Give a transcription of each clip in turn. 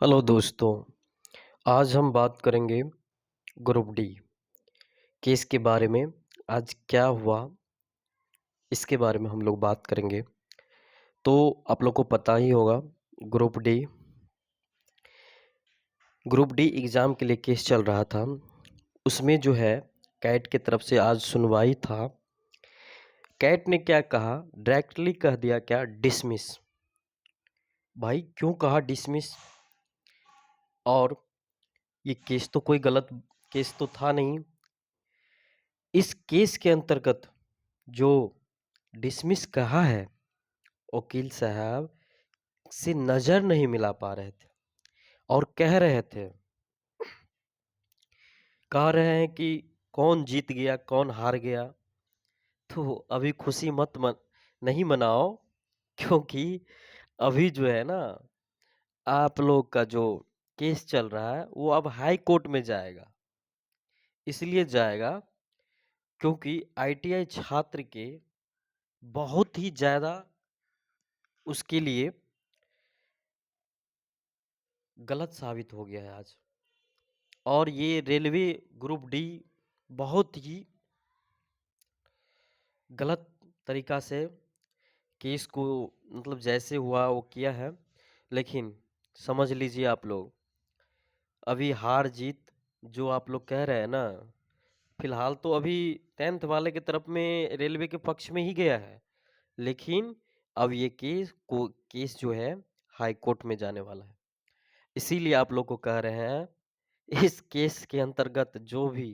Hello दोस्तों, आज हम बात करेंगे ग्रुप डी केस के बारे में। आज क्या हुआ इसके बारे में हम लोग बात करेंगे। तो आप लोग को पता ही होगा ग्रुप डी एग्ज़ाम के लिए केस चल रहा था। उसमें जो है कैट की तरफ से आज सुनवाई था। कैट ने क्या कहा, डायरेक्टली कह दिया क्या, डिसमिस। भाई क्यों कहा डिसमिस? और ये केस तो कोई गलत केस तो था नहीं। इस केस के अंतर्गत जो डिसमिस कहा है, वकील साहब से नज़र नहीं मिला पा रहे थे और कह रहे हैं कि कौन जीत गया कौन हार गया। तो अभी खुशी नहीं मनाओ, क्योंकि अभी जो है ना, आप लोग का जो केस चल रहा है वो अब हाई कोर्ट में जाएगा। इसलिए जाएगा क्योंकि आईटीआई छात्र के बहुत ही ज़्यादा उसके लिए गलत साबित हो गया है आज। और ये रेलवे ग्रुप डी बहुत ही गलत तरीका से केस को, मतलब जैसे हुआ वो किया है। लेकिन समझ लीजिए आप लोग, अभी हार जीत जो आप लोग कह रहे हैं ना, फिलहाल तो अभी 10th वाले की तरफ में रेलवे के पक्ष में ही गया है। लेकिन अब ये केस जो है हाई कोर्ट में जाने वाला है। इसीलिए आप लोग को कह रहे हैं, इस केस के अंतर्गत जो भी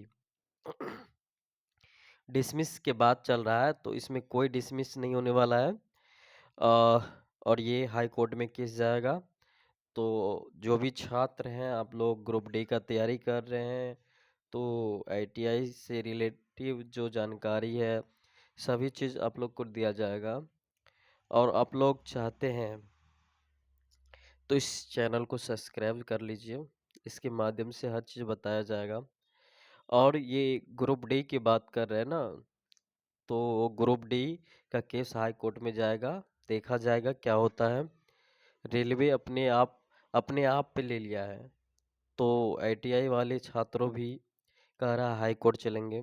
डिसमिस के बाद चल रहा है, तो इसमें कोई डिसमिस नहीं होने वाला है। और ये हाई कोर्ट में केस जाएगा। तो जो भी छात्र हैं, आप लोग ग्रुप डी का तैयारी कर रहे हैं, तो आईटीआई से रिलेटिव जो जानकारी है सभी चीज़ आप लोग को दिया जाएगा। और आप लोग चाहते हैं तो इस चैनल को सब्सक्राइब कर लीजिए, इसके माध्यम से हर चीज़ बताया जाएगा। और ये ग्रुप डी की बात कर रहे हैं ना, तो ग्रुप डी का केस हाई कोर्ट में जाएगा, देखा जाएगा क्या होता है। रेलवे अपने आप पे ले लिया है, तो आईटीआई वाले छात्रों भी कह रहा है हाई कोर्ट चलेंगे।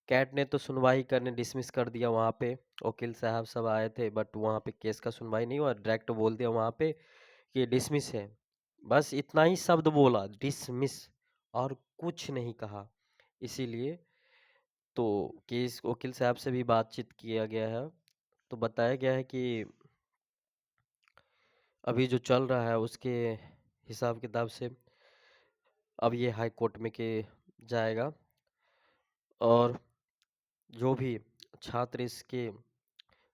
कैट ने तो सुनवाई करने डिसमिस कर दिया, वहाँ पे वकील साहब सब आए थे, बट वहाँ पे केस का सुनवाई नहीं हुआ, डायरेक्ट बोल दिया वहाँ पे कि डिसमिस है। बस इतना ही शब्द बोला, डिसमिस, और कुछ नहीं कहा। इसीलिए तो केस वकील साहब से भी बातचीत किया गया है, तो बताया गया है कि अभी जो चल रहा है उसके हिसाब किताब से अब ये हाई कोर्ट में के जाएगा। और जो भी छात्र इसके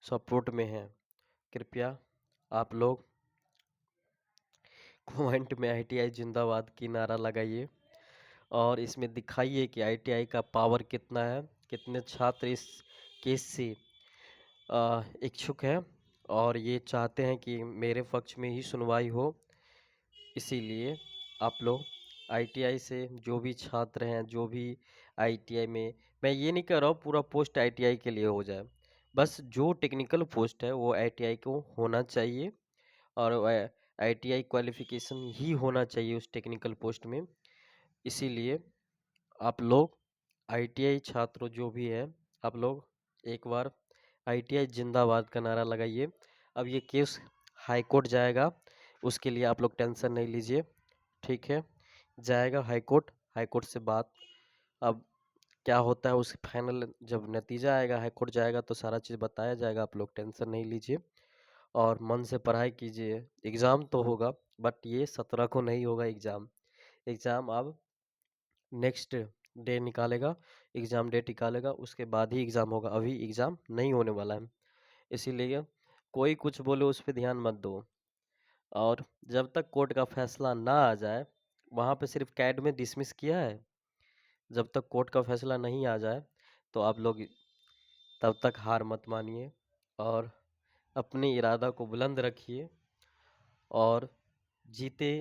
सपोर्ट में हैं, कृपया आप लोग कमेंट में आईटीआई जिंदाबाद की नारा लगाइए और इसमें दिखाइए कि आईटीआई का पावर कितना है, कितने छात्र इस केस से इच्छुक हैं और ये चाहते हैं कि मेरे पक्ष में ही सुनवाई हो। इसीलिए आप लोग आईटीआई से जो भी छात्र हैं, जो भी आईटीआई में, मैं ये नहीं कह रहा हूँ पूरा पोस्ट आईटीआई के लिए हो जाए, बस जो टेक्निकल पोस्ट है वो आईटीआई को होना चाहिए। और आईटीआई क्वालिफिकेशन ही होना चाहिए उस टेक्निकल पोस्ट में। इसीलिए आप लोग आईटीआई छात्र जो भी है, आप लोग एक बार आईटीआई जिंदाबाद का नारा लगाइए। अब ये केस हाई कोर्ट जाएगा, उसके लिए आप लोग टेंशन नहीं लीजिए, ठीक है। जाएगा हाई कोर्ट, हाई कोर्ट से बात अब क्या होता है उस फाइनल जब नतीजा आएगा, हाई कोर्ट जाएगा तो सारा चीज़ बताया जाएगा। आप लोग टेंशन नहीं लीजिए और मन से पढ़ाई कीजिए। एग्ज़ाम तो होगा, बट ये 17 को नहीं होगा एग्ज़ाम। एग्ज़ाम अब नेक्स्ट डे निकालेगा, एग्ज़ाम डेट निकालेगा, उसके बाद ही एग्ज़ाम होगा। अभी एग्ज़ाम नहीं होने वाला है। इसीलिए कोई कुछ बोले उस पे ध्यान मत दो। और जब तक कोर्ट का फैसला ना आ जाए, वहाँ पे सिर्फ कैड में डिसमिस किया है। जब तक कोर्ट का फैसला नहीं आ जाए, तो आप लोग तब तक हार मत मानिए और अपने इरादा को बुलंद रखिए। और जीते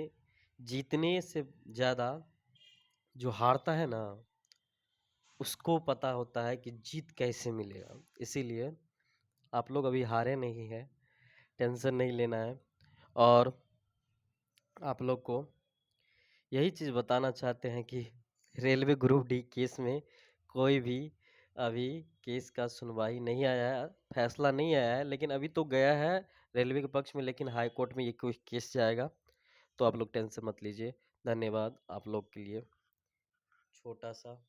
जीतने से ज़्यादा जो हारता है ना, उसको पता होता है कि जीत कैसे मिलेगा। इसीलिए आप लोग अभी हारे नहीं हैं, टेंशन नहीं लेना है। और आप लोग को यही चीज़ बताना चाहते हैं कि रेलवे ग्रुप डी केस में कोई भी अभी केस का सुनवाई नहीं आया है, फैसला नहीं आया है, लेकिन अभी तो गया है रेलवे के पक्ष में, लेकिन हाई कोर्ट में ये कोई केस जाएगा। तो आप लोग टेंशन मत लीजिए। धन्यवाद आप लोग के लिए छोटा सा